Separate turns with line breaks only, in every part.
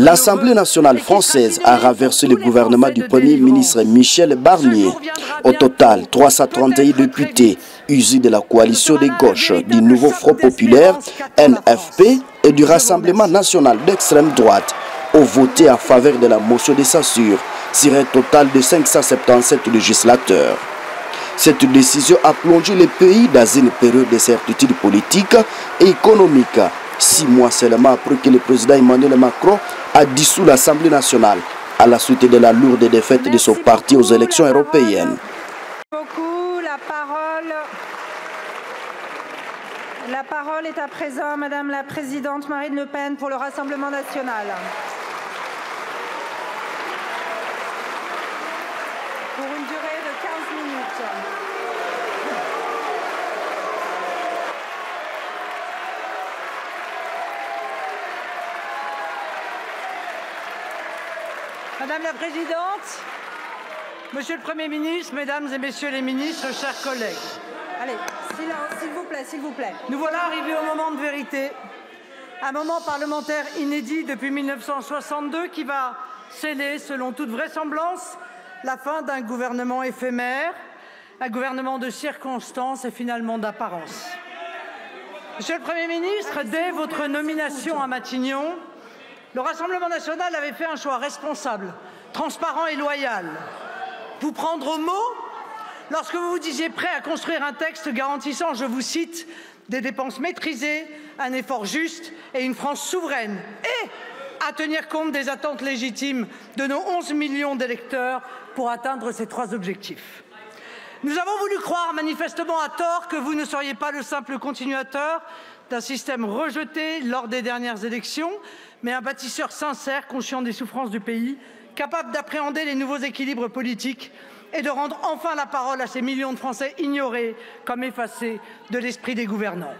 L'Assemblée nationale française a renversé le gouvernement du Premier ministre Michel Barnier. Au total, 331 députés issus de la coalition des gauches, du Nouveau Front populaire, NFP, et du Rassemblement national d'extrême droite ont voté en faveur de la motion de censure sur un total de 577 législateurs. Cette décision a plongé le pays dans une période de certitude politique et économique, 6 mois seulement après que le président Emmanuel Macron a dissous l'Assemblée nationale à la suite de la lourde défaite de son parti aux élections européennes.
La parole est à présent Madame la Présidente Marine Le Pen pour le Rassemblement national. Pour une durée de 15 minutes. Madame la Présidente, Monsieur le Premier ministre, Mesdames et Messieurs les ministres, chers collègues. Allez, silence, s'il vous plaît. Nous voilà arrivés au moment de vérité. Un moment parlementaire inédit depuis 1962 qui va sceller, selon toute vraisemblance, la fin d'un gouvernement éphémère, un gouvernement de circonstances et finalement d'apparence. Monsieur le Premier ministre, dès votre nomination à Matignon, le Rassemblement national avait fait un choix responsable, transparent et loyal. Vous prendre au mot lorsque vous vous disiez prêt à construire un texte garantissant, je vous cite, des dépenses maîtrisées, un effort juste et une France souveraine, et à tenir compte des attentes légitimes de nos 11 millions d'électeurs pour atteindre ces 3 objectifs. Nous avons voulu croire, manifestement à tort, que vous ne seriez pas le simple continuateur d'un système rejeté lors des dernières élections, mais un bâtisseur sincère, conscient des souffrances du pays, capable d'appréhender les nouveaux équilibres politiques et de rendre enfin la parole à ces millions de Français ignorés comme effacés de l'esprit des gouvernants.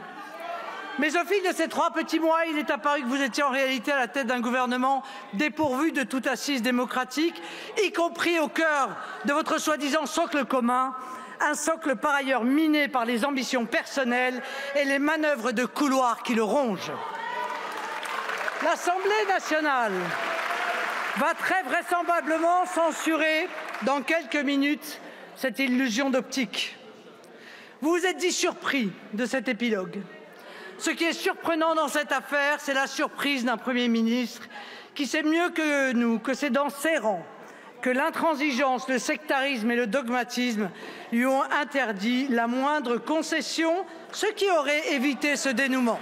Mais au fil de ces 3 petits mois, il est apparu que vous étiez en réalité à la tête d'un gouvernement dépourvu de toute assise démocratique, y compris au cœur de votre soi-disant socle commun, un socle par ailleurs miné par les ambitions personnelles et les manœuvres de couloir qui le rongent. L'Assemblée nationale va très vraisemblablement censurer dans quelques minutes cette illusion d'optique. Vous vous êtes dit surpris de cet épilogue. Ce qui est surprenant dans cette affaire, c'est la surprise d'un Premier ministre qui sait mieux que nous que c'est dans ses rangs que l'intransigeance, le sectarisme et le dogmatisme lui ont interdit la moindre concession, ce qui aurait évité ce dénouement.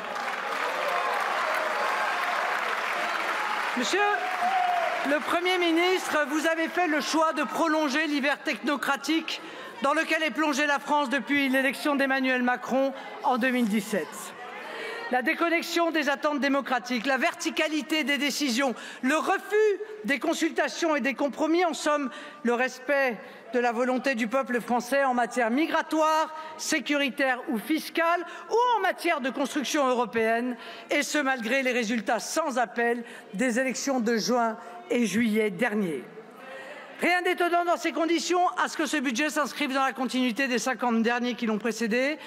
Monsieur le Premier ministre, vous avez fait le choix de prolonger l'hiver technocratique dans lequel est plongée la France depuis l'élection d'Emmanuel Macron en 2017. La déconnexion des attentes démocratiques, la verticalité des décisions, le refus des consultations et des compromis, en somme, le respect de la volonté du peuple français en matière migratoire, sécuritaire ou fiscale, ou en matière de construction européenne, et ce malgré les résultats sans appel des élections de juin et juillet dernier. Rien d'étonnant dans ces conditions à ce que ce budget s'inscrive dans la continuité des 50 derniers qui l'ont précédé,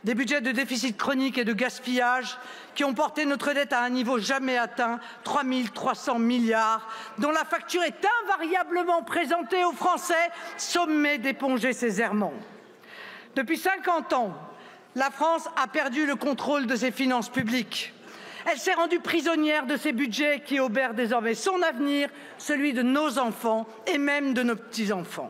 des budgets de déficit chronique et de gaspillage qui ont porté notre dette à un niveau jamais atteint, 3 300 milliards, dont la facture est invariablement présentée aux Français, sommés d'éponger ces errements. Depuis 50 ans, la France a perdu le contrôle de ses finances publiques. Elle s'est rendue prisonnière de ces budgets qui obèrent désormais son avenir, celui de nos enfants et même de nos petits-enfants.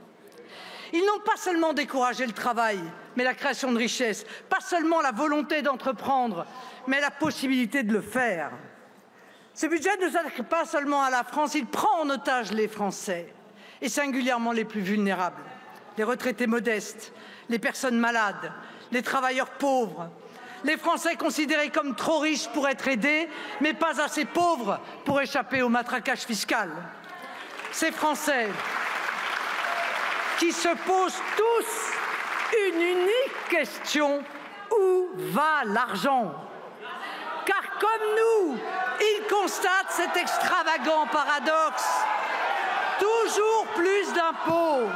Ils n'ont pas seulement découragé le travail, mais la création de richesses, pas seulement la volonté d'entreprendre, mais la possibilité de le faire. Ce budget ne s'attaque pas seulement à la France, il prend en otage les Français, et singulièrement les plus vulnérables, les retraités modestes, les personnes malades, les travailleurs pauvres, les Français considérés comme trop riches pour être aidés, mais pas assez pauvres pour échapper au matraquage fiscal. Ces Français qui se posent tous une unique question: où va l'argent? Car comme nous, ils constatent cet extravagant paradoxe. Toujours plus d'impôts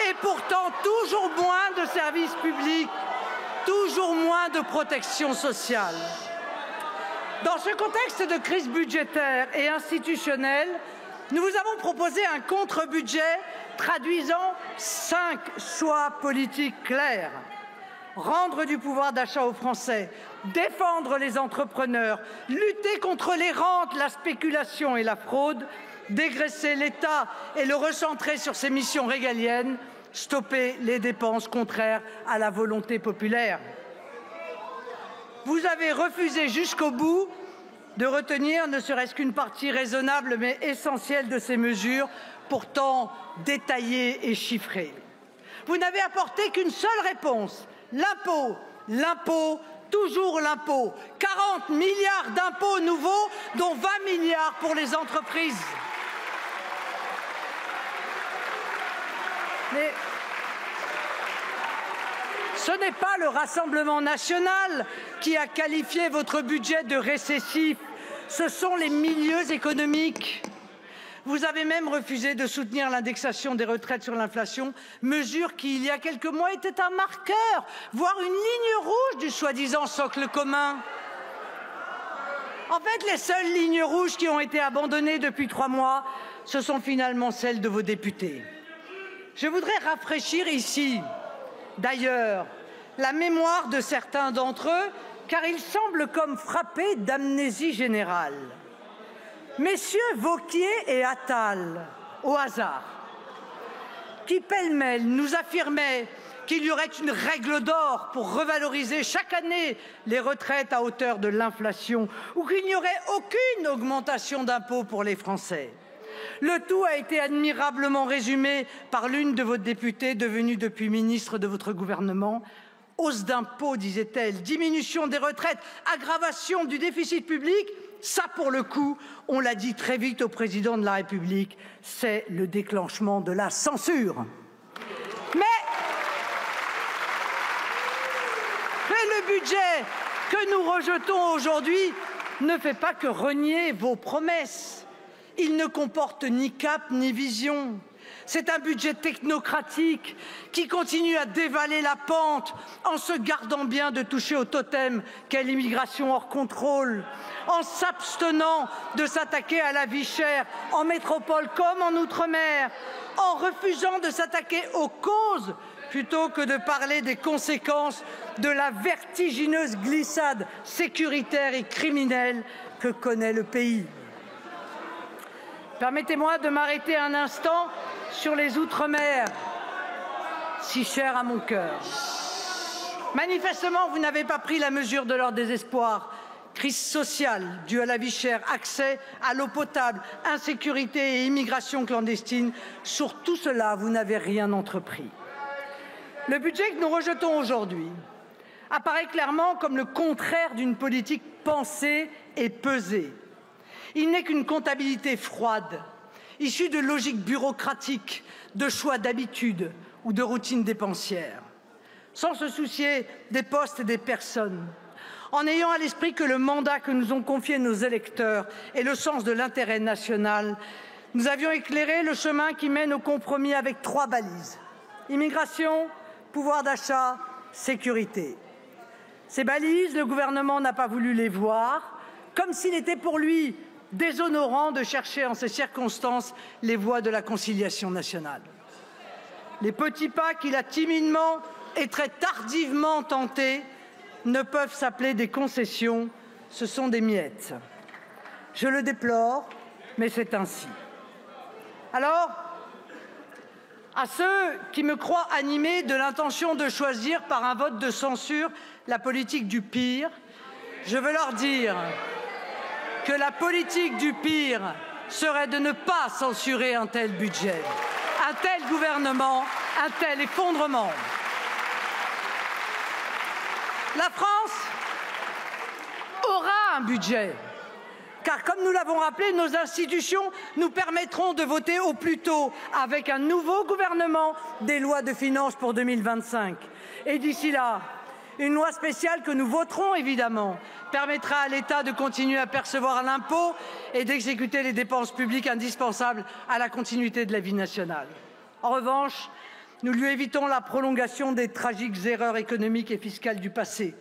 et pourtant toujours moins de services publics, toujours moins de protection sociale. Dans ce contexte de crise budgétaire et institutionnelle, nous vous avons proposé un contre-budget traduisant 5 choix politiques clairs. Rendre du pouvoir d'achat aux Français, défendre les entrepreneurs, lutter contre les rentes, la spéculation et la fraude, dégraisser l'État et le recentrer sur ses missions régaliennes, stopper les dépenses contraires à la volonté populaire. Vous avez refusé jusqu'au bout de retenir ne serait-ce qu'une partie raisonnable mais essentielle de ces mesures, pourtant détaillées et chiffrées. Vous n'avez apporté qu'une seule réponse. L'impôt, l'impôt, toujours l'impôt. 40 milliards d'impôts nouveaux, dont 20 milliards pour les entreprises. Mais ce n'est pas le Rassemblement national qui a qualifié votre budget de récessif. Ce sont les milieux économiques. Vous avez même refusé de soutenir l'indexation des retraites sur l'inflation, mesure qui, il y a quelques mois, était un marqueur, voire une ligne rouge du soi-disant socle commun. En fait, les seules lignes rouges qui ont été abandonnées depuis 3 mois, ce sont finalement celles de vos députés. Je voudrais rafraîchir ici, d'ailleurs, la mémoire de certains d'entre eux, car ils semblent comme frappés d'amnésie générale. Messieurs Wauquiez et Attal, au hasard, qui pêle-mêle nous affirmaient qu'il y aurait une règle d'or pour revaloriser chaque année les retraites à hauteur de l'inflation ou qu'il n'y aurait aucune augmentation d'impôts pour les Français. Le tout a été admirablement résumé par l'une de vos députées devenue depuis ministre de votre gouvernement. Hausse d'impôts, disait-elle, diminution des retraites, aggravation du déficit public. Ça, pour le coup, on l'a dit très vite au président de la République, c'est le déclenchement de la censure. Mais le budget que nous rejetons aujourd'hui ne fait pas que renier vos promesses. Il ne comporte ni cap ni vision. C'est un budget technocratique qui continue à dévaler la pente en se gardant bien de toucher au totem qu'est l'immigration hors contrôle, en s'abstenant de s'attaquer à la vie chère en métropole comme en outre-mer, en refusant de s'attaquer aux causes plutôt que de parler des conséquences de la vertigineuse glissade sécuritaire et criminelle que connaît le pays. Permettez-moi de m'arrêter un instant sur les Outre-mer, si chers à mon cœur. Manifestement, vous n'avez pas pris la mesure de leur désespoir. Crise sociale due à la vie chère, accès à l'eau potable, insécurité et immigration clandestine. Sur tout cela, vous n'avez rien entrepris. Le budget que nous rejetons aujourd'hui apparaît clairement comme le contraire d'une politique pensée et pesée. Il n'est qu'une comptabilité froide, issue de logiques bureaucratiques, de choix d'habitude ou de routines dépensières, sans se soucier des postes et des personnes, en ayant à l'esprit que le mandat que nous ont confié nos électeurs est le sens de l'intérêt national. Nous avions éclairé le chemin qui mène au compromis avec 3 balises. Immigration, pouvoir d'achat, sécurité. Ces balises, le gouvernement n'a pas voulu les voir, comme s'il était pour lui déshonorant de chercher en ces circonstances les voies de la conciliation nationale. Les petits pas qu'il a timidement et très tardivement tentés ne peuvent s'appeler des concessions, ce sont des miettes. Je le déplore, mais c'est ainsi. Alors, à ceux qui me croient animé de l'intention de choisir par un vote de censure la politique du pire, je veux leur dire que la politique du pire serait de ne pas censurer un tel budget, un tel gouvernement, un tel effondrement. La France aura un budget, car comme nous l'avons rappelé, nos institutions nous permettront de voter au plus tôt, avec un nouveau gouvernement, des lois de finances pour 2025. Et d'ici là, une loi spéciale que nous voterons évidemment permettra à l'État de continuer à percevoir l'impôt et d'exécuter les dépenses publiques indispensables à la continuité de la vie nationale. En revanche, nous lui évitons la prolongation des tragiques erreurs économiques et fiscales du passé.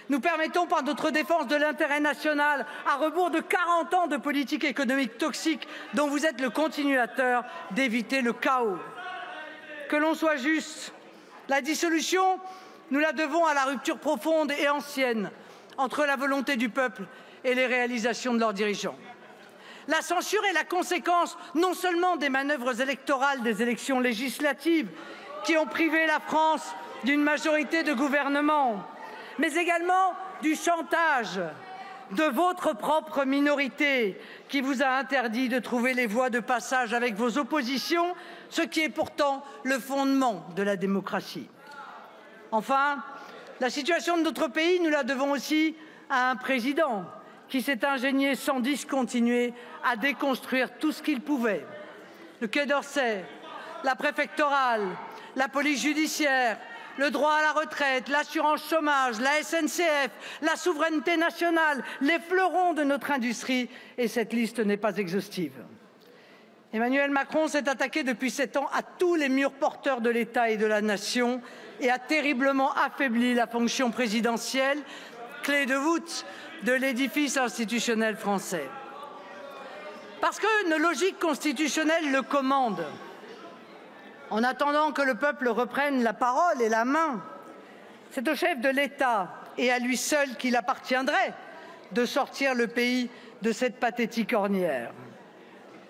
Nous permettons par notre défense de l'intérêt national, à rebours de 40 ans de politique économique toxique dont vous êtes le continuateur, d'éviter le chaos. Que l'on soit juste, la dissolution, nous la devons à la rupture profonde et ancienne entre la volonté du peuple et les réalisations de leurs dirigeants. La censure est la conséquence non seulement des manœuvres électorales des élections législatives qui ont privé la France d'une majorité de gouvernement, mais également du chantage de votre propre minorité qui vous a interdit de trouver les voies de passage avec vos oppositions, ce qui est pourtant le fondement de la démocratie. Enfin, la situation de notre pays, nous la devons aussi à un président qui s'est ingénié sans discontinuer à déconstruire tout ce qu'il pouvait. Le Quai d'Orsay, la préfectorale, la police judiciaire, le droit à la retraite, l'assurance chômage, la SNCF, la souveraineté nationale, les fleurons de notre industrie, et cette liste n'est pas exhaustive. Emmanuel Macron s'est attaqué depuis 7 ans à tous les murs porteurs de l'État et de la nation et a terriblement affaibli la fonction présidentielle, clé de voûte de l'édifice institutionnel français. Parce que nos logiques constitutionnelles le commandent. En attendant que le peuple reprenne la parole et la main, c'est au chef de l'État et à lui seul qu'il appartiendrait de sortir le pays de cette pathétique ornière.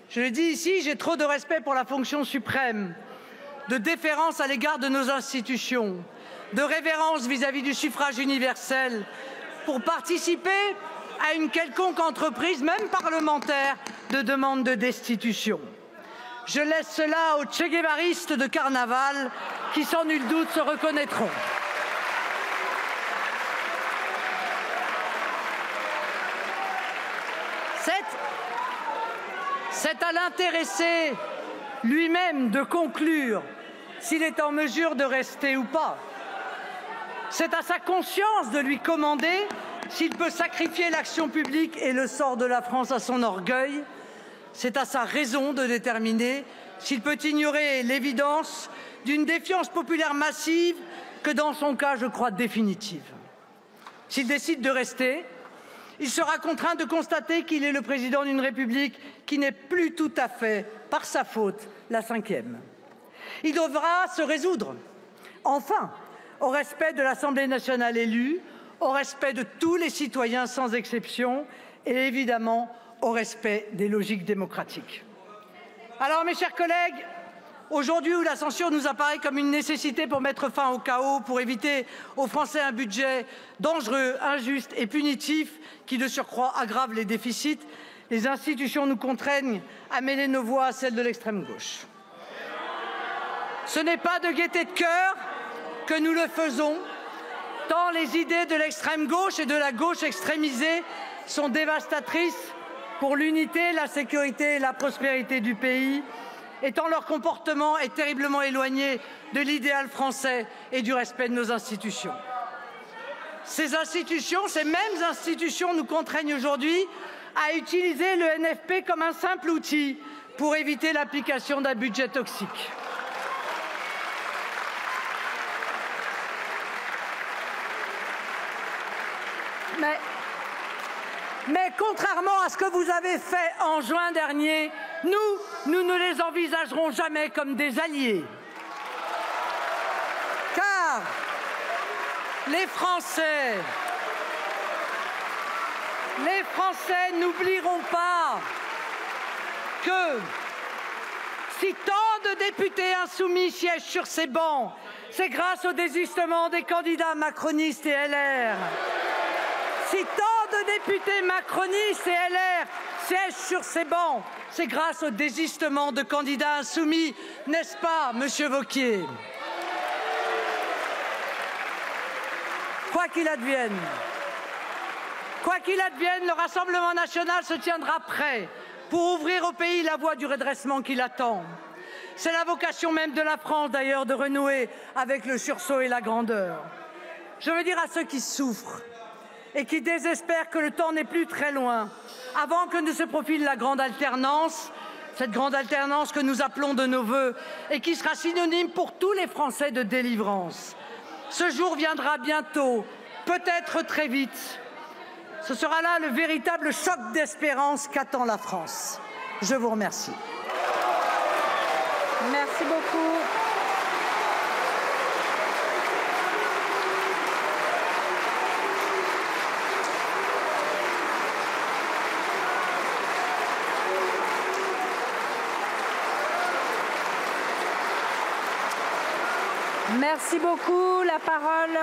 Je le dis ici, j'ai trop de respect pour la fonction suprême, de déférence à l'égard de nos institutions, de révérence vis-à-vis du suffrage universel, pour participer à une quelconque entreprise, même parlementaire, de demande de destitution. Je laisse cela aux tchéguévaristes de carnaval qui, sans nul doute, se reconnaîtront. C'est à l'intéressé lui-même de conclure s'il est en mesure de rester ou pas. C'est à sa conscience de lui commander s'il peut sacrifier l'action publique et le sort de la France à son orgueil. C'est à sa raison de déterminer s'il peut ignorer l'évidence d'une défiance populaire massive que, dans son cas, je crois définitive. S'il décide de rester, il sera contraint de constater qu'il est le président d'une République qui n'est plus tout à fait, par sa faute, la 5e. Il devra se résoudre, enfin, au respect de l'Assemblée nationale élue, au respect de tous les citoyens sans exception et évidemment au respect des logiques démocratiques. Alors, mes chers collègues, aujourd'hui où la censure nous apparaît comme une nécessité pour mettre fin au chaos, pour éviter aux Français un budget dangereux, injuste et punitif qui, de surcroît, aggrave les déficits, les institutions nous contraignent à mêler nos voix à celles de l'extrême gauche. Ce n'est pas de gaieté de cœur que nous le faisons, tant les idées de l'extrême gauche et de la gauche extrémisée sont dévastatrices pour l'unité, la sécurité et la prospérité du pays, et tant leur comportement est terriblement éloigné de l'idéal français et du respect de nos institutions. Ces mêmes institutions nous contraignent aujourd'hui à utiliser le NFP comme un simple outil pour éviter l'application d'un budget toxique. Mais contrairement à ce que vous avez fait en juin dernier, nous ne les envisagerons jamais comme des alliés. Car les Français n'oublieront pas que si tant de députés insoumis siègent sur ces bancs, c'est grâce au désistement des candidats macronistes et LR. Si tant de députés macronistes et LR siègent sur ces bancs, c'est grâce au désistement de candidats insoumis, n'est-ce pas, Monsieur Wauquiez? Quoi qu'il advienne, le Rassemblement national se tiendra prêt pour ouvrir au pays la voie du redressement qui l'attend. C'est la vocation même de la France, d'ailleurs, de renouer avec le sursaut et la grandeur. Je veux dire à ceux qui souffrent et qui désespèrent que le temps n'est plus très loin, avant que ne se profile la grande alternance, cette grande alternance que nous appelons de nos vœux et qui sera synonyme pour tous les Français de délivrance. Ce jour viendra bientôt, peut-être très vite. Ce sera là le véritable choc d'espérance qu'attend la France. Je vous remercie.
Merci beaucoup. Merci beaucoup. La parole